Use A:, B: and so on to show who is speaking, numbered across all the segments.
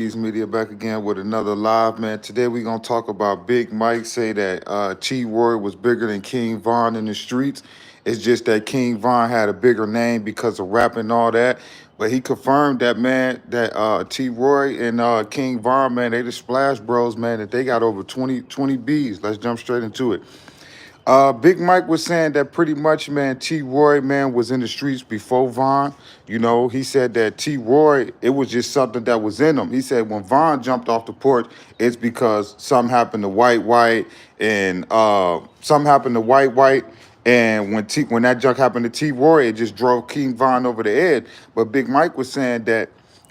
A: Media back again with another live, man. Today we're gonna talk about Big Mike say that T-Roy was bigger than King Von in the streets. It's just that King Von had a bigger name because of rap and all that. But he confirmed that, man, that T-Roy and King Von, man, they the Splash Bros, man, that they got over 20 Bs. Let's jump straight into it. Big Mike was saying that pretty much, man, T-Roy, man, was in the streets before Von. You know, he said that T-Roy, it was just something that was in him. He said when Von jumped off the porch, it's because something happened to White, and something happened to White. And when that junk happened to T-Roy, it just drove King Von over the edge. But Big Mike was saying that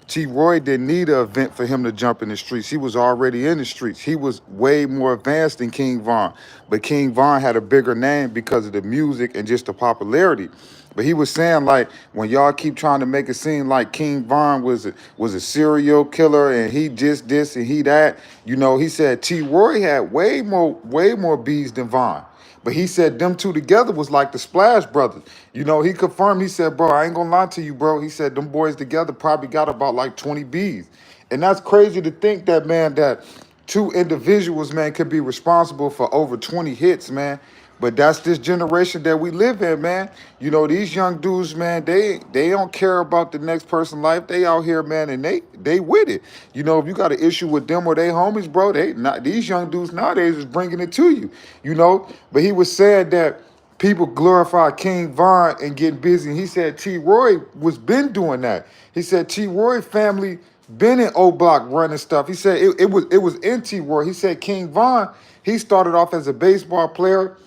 A: T-Roy didn't need an event for him to jump in the streets. He was already in the streets. He was way more advanced than King Von. But King Von had a bigger name because of the music and just the popularity. But he was saying, like, when y'all keep trying to make it seem like King Von was a serial killer and he just this and he that, you know, he said T-Roy had way more bees than Von. But he said them two together was like the Splash Brothers. You know, he confirmed, he said, bro, I ain't gonna lie to you, bro. He said them boys together probably got about like 20 Bs. And that's crazy to think that, man, that two individuals, man, could be responsible for over 20 hits, man. But that's this generation that we live in, man. You know, these young dudes, man, they don't care about the next person's life. They out here, man, and they with it. You know, if you got an issue with them or they homies, bro, they not these young dudes nowadays is bringing it to you. You know, but he was saying that people glorify King Von and getting busy. And he said T-Roy was been doing that. He said T-Roy family been in O Block running stuff. He said it was in T-Roy. He said King Von, he started off as a baseball player.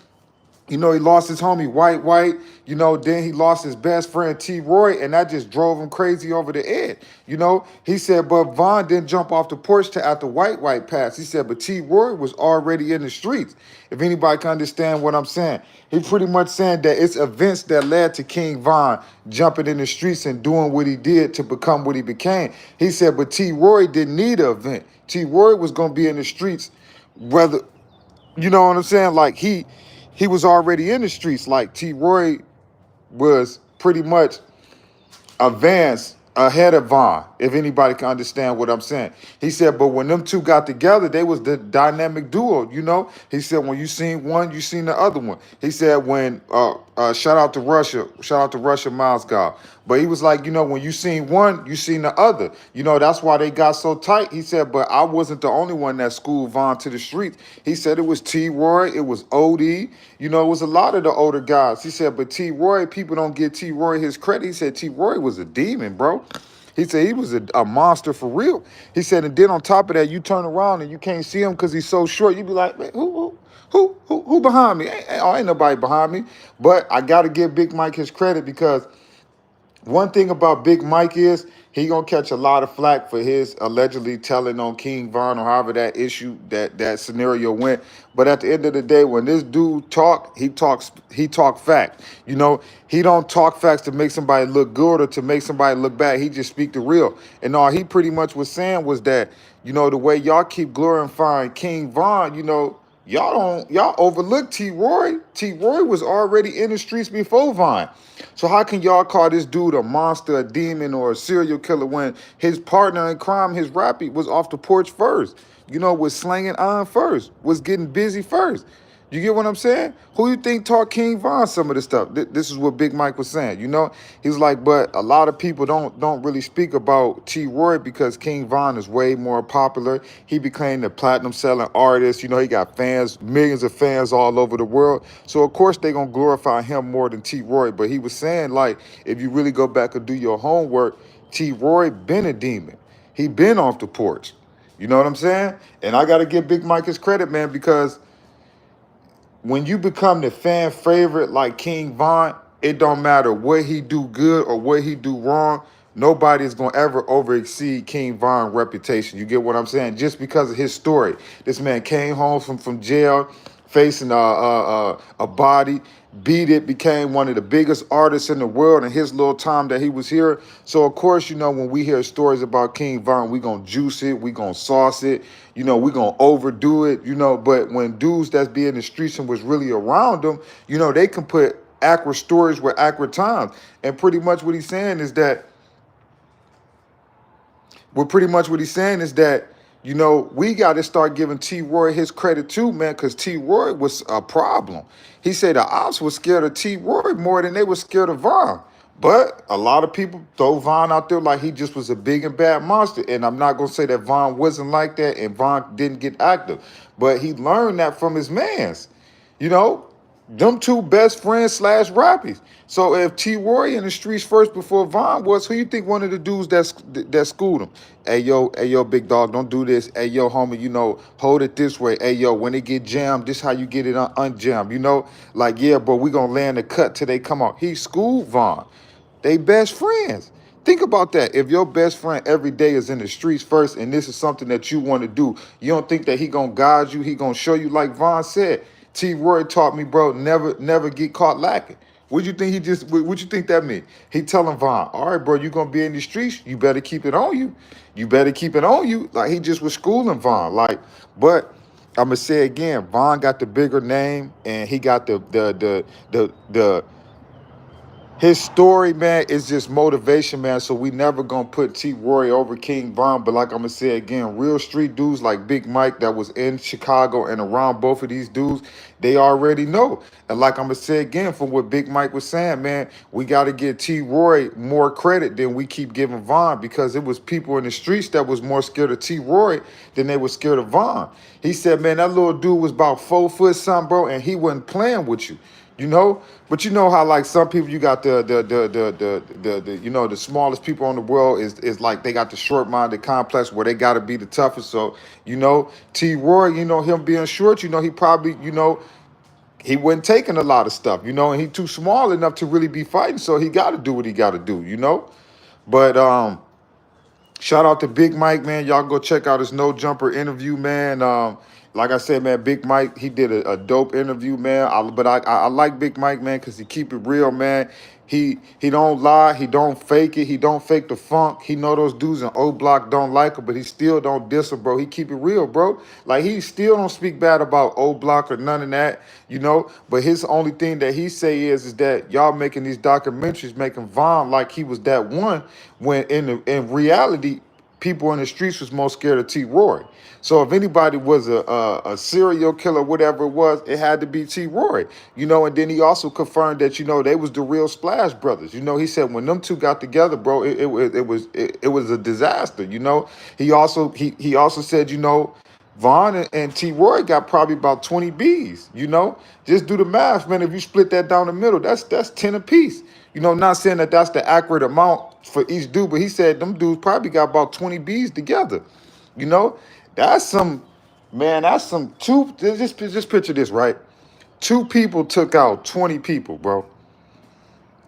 A: You know, he lost his homie White. You know, then he lost his best friend T-Roy, and that just drove him crazy over the edge. You know, he said, but Von didn't jump off the porch till after White passed. He said, but T-Roy was already in the streets. If anybody can understand what I'm saying, he pretty much saying that it's events that led to King Von jumping in the streets and doing what he did to become what he became. He said, but T-Roy didn't need an event. T-Roy was going to be in the streets, whether, you know what I'm saying? Like he was already in the streets. Like T-Roy was pretty much advanced ahead of Von, if anybody can understand what I'm saying. He said, but when them two got together, they was the dynamic duo, you know? He said, when you seen one, you seen the other one. He said, when, shout out to Russia Moscow. But he was like, you know, when you seen one, you seen the other. You know, that's why they got so tight. He said, but I wasn't the only one that schooled Von to the streets. He said it was T-Roy, it was OD, you know, it was a lot of the older guys. He said, but T-Roy, people don't give T-Roy his credit. He said T-Roy was a demon, bro. He said he was a monster for real. He said, and then on top of that, you turn around and you can't see him because he's so short. You be like, man, who behind me? Ain't nobody behind me. But I got to give Big Mike his credit because one thing about Big Mike is he gonna catch a lot of flack for his allegedly telling on King Von or however that scenario went. But at the end of the day, when this dude he talk fact. You know, he don't talk facts to make somebody look good or to make somebody look bad. He just speak the real. And all he pretty much was saying was that, you know, the way y'all keep glorifying King Von, you know, y'all overlook T-Roy. T-Roy was already in the streets before Von. So how can y'all call this dude a monster, a demon, or a serial killer when his partner in crime, his rappy, was off the porch first? You know, was slanging on first, was getting busy first. You get what I'm saying? Who you think taught King Von some of this stuff? This is what Big Mike was saying. You know, he's like, but a lot of people don't really speak about T-Roy because King Von is way more popular. He became the platinum selling artist. You know, he got fans, millions of fans all over the world. So of course they gonna glorify him more than T-Roy. But he was saying, like, if you really go back and do your homework, T-Roy been a demon. He been off the porch. You know what I'm saying? And I gotta give Big Mike his credit, man, because when you become the fan favorite like King Von, it don't matter what he do good or what he do wrong. Nobody's gonna ever over exceed King Von's reputation. You get what I'm saying? Just because of his story. This man came home from jail, facing a body, beat it, became one of the biggest artists in the world in his little time that he was here. So of course, you know, when we hear stories about King Von, we gonna juice it, we gonna sauce it, you know, we gonna overdo it, you know. But when dudes that's be in the streets and was really around them, you know, they can put accurate stories with accurate times. And pretty much what he's saying is that Well, pretty much what he's saying is that, you know, we got to start giving T.Roy his credit too, man, because T.Roy was a problem. He said the ops was scared of T.Roy more than they were scared of Von. But a lot of people throw Von out there like he just was a big and bad monster. And I'm not going to say that Von wasn't like that and Von didn't get active. But he learned that from his mans. You know, them two best friends slash rappies. So if T.Roy in the streets first before Von was, who you think one of the dudes that schooled him? Hey yo, big dog, don't do this. Hey yo, homie, you know, hold it this way. Hey yo, when it get jammed, this how you get it unjammed. You know, like yeah, bro, we gonna land the cut till they come out. He schooled Von. They best friends. Think about that. If your best friend every day is in the streets first, and this is something that you want to do, you don't think that he gonna guide you? He gonna show you, like Von said. T.Roy taught me, bro, never get caught lacking. What you think he just? What you think that mean? He telling Von, all right, bro, you gonna be in the streets. You better keep it on you. You better keep it on you. Like he just was schooling Von. Like, but I'm gonna say again, Von got the bigger name, and he got the his story, man, is just motivation, man. So we never gonna put T.Roy over King Von. But like I'm gonna say again, real street dudes like Big Mike that was in Chicago and around both of these dudes, they already know. And like I'm gonna say again, from what Big Mike was saying, man, we gotta give T.Roy more credit than we keep giving Von, because it was people in the streets that was more scared of T.Roy than they were scared of Von. He said, man, that little dude was about 4 foot something, bro, and he wasn't playing with you. You know, but you know how like some people, you got the you know, the smallest people in the world is like they got the short-minded complex where they got to be the toughest. So you know, T.Roy, you know, him being short, you know, he probably, you know, he wasn't taking a lot of stuff, you know, and he too small enough to really be fighting, so he got to do what he got to do, you know. But shout out to Big Mike, man. Y'all go check out his No Jumper interview, man. Like I said, man, Big Mike, he did a dope interview, man. I like Big Mike, man, because he keep it real, man. He don't lie, he don't fake it, he don't fake the funk. He know those dudes in O Block don't like him, but he still don't diss him, bro. He keep it real, bro. Like he still don't speak bad about O Block or none of that, you know. But his only thing that he say is that y'all making these documentaries, making Von like he was that one, when in reality, people in the streets was most scared of T.Roy. So if anybody was a serial killer, whatever it was, it had to be T.Roy. You know, and then he also confirmed that, you know, they was the real Splash Brothers. You know, he said when them two got together, bro, it was a disaster. You know, he also said, you know, Von and T.Roy got probably about 20 Bs, you know? Just do the math, man. If you split that down the middle, that's 10 apiece. You know, not saying that that's the accurate amount for each dude, but he said them dudes probably got about 20 Bs together. You know? That's some, man, that's some two, just picture this, right? Two people took out 20 people, bro.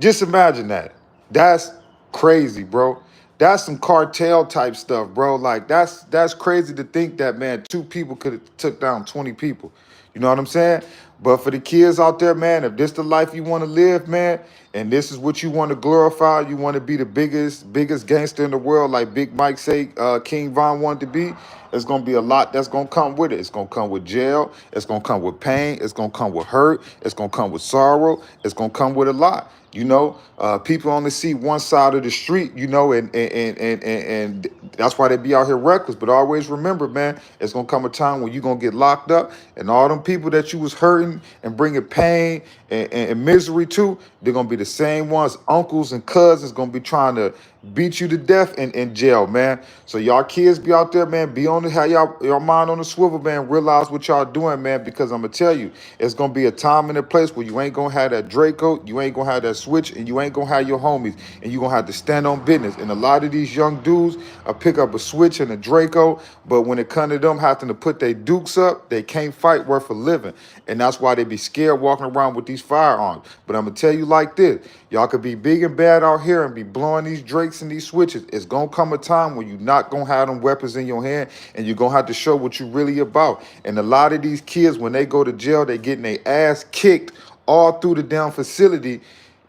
A: Just imagine that. That's crazy, bro. That's some cartel type stuff, bro. Like that's crazy to think that, man, two people could have took down 20 people. You know what I'm saying? But for the kids out there, man, if this the life you want to live, man, and this is what you want to glorify, you want to be the biggest gangster in the world, like Big Mike say King Von wanted to be, it's gonna be a lot that's gonna come with it. It's gonna come with jail, it's gonna come with pain, it's gonna come with hurt, it's gonna come with sorrow, it's gonna come with a lot. You know, people only see one side of the street, you know, and that's why they be out here reckless. But always remember, man, it's gonna come a time when you're gonna get locked up, and all them people that you was hurting and bringing pain and misery to, they're gonna be the same ones, uncles and cousins, gonna be trying to beat you to death in jail, man. So y'all kids be out there, man, be on the, have y'all mind on the swivel, man. Realize what y'all doing, man, because I'm gonna tell you, it's gonna be a time and a place where you ain't gonna have that Draco, you ain't gonna have that switch, and you ain't gonna have your homies, and you gonna have to stand on business. And a lot of these young dudes pick up a switch and a Draco, but when it come to them having to put their dukes up, they can't fight worth a living. And that's why they be scared walking around with these firearms. But I'm gonna tell you like this, y'all could be big and bad out here and be blowing these Drakes and these switches. It's gonna come a time when you're not gonna have them weapons in your hand, and you're gonna have to show what you really about. And a lot of these kids, when they go to jail, they getting their ass kicked all through the damn facility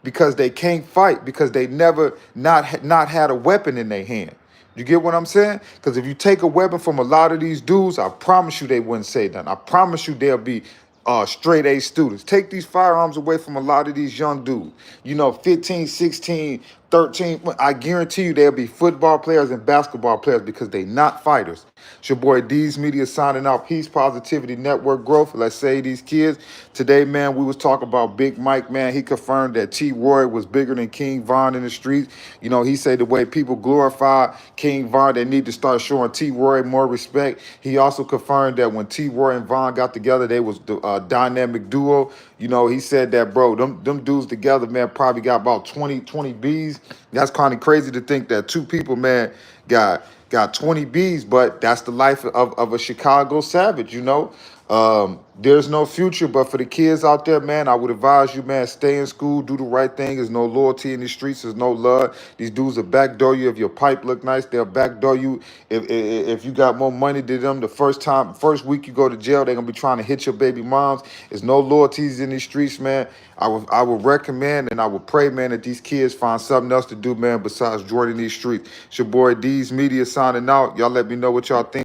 A: because they can't fight, because they never not had a weapon in their hand. You get what I'm saying? Because if you take a weapon from a lot of these dudes, I promise you they wouldn't say nothing. I promise you they'll be straight A students. Take these firearms away from a lot of these young dudes. You know, 15, 16, 13, I guarantee you they'll be football players and basketball players because they not fighters. It's your boy D's Media signing out. Peace, positivity, network growth. Let's say these kids. Today, man, we was talking about Big Mike, man. He confirmed that T.Roy was bigger than King Von in the streets. You know, he said the way people glorify King Von, they need to start showing T.Roy more respect. He also confirmed that when T.Roy and Von got together, they was the dynamic duo. You know, he said that, bro, them dudes together, man, probably got about 20 Bs. That's kind of crazy to think that two people, man, got 20 Bs, but that's the life of a Chicago Savage, you know. There's no future, but for the kids out there, man, I would advise you, man, stay in school, do the right thing. There's no loyalty in the streets. There's no love. These dudes will backdoor you if your pipe look nice. They'll backdoor you if you got more money than them. The first week you go to jail, they're gonna be trying to hit your baby moms. There's no loyalties in these streets, man. I would recommend and I would pray, man, that these kids find something else to do, man, besides joining these streets. It's your boy D's Media signing out. Y'all let me know what y'all think.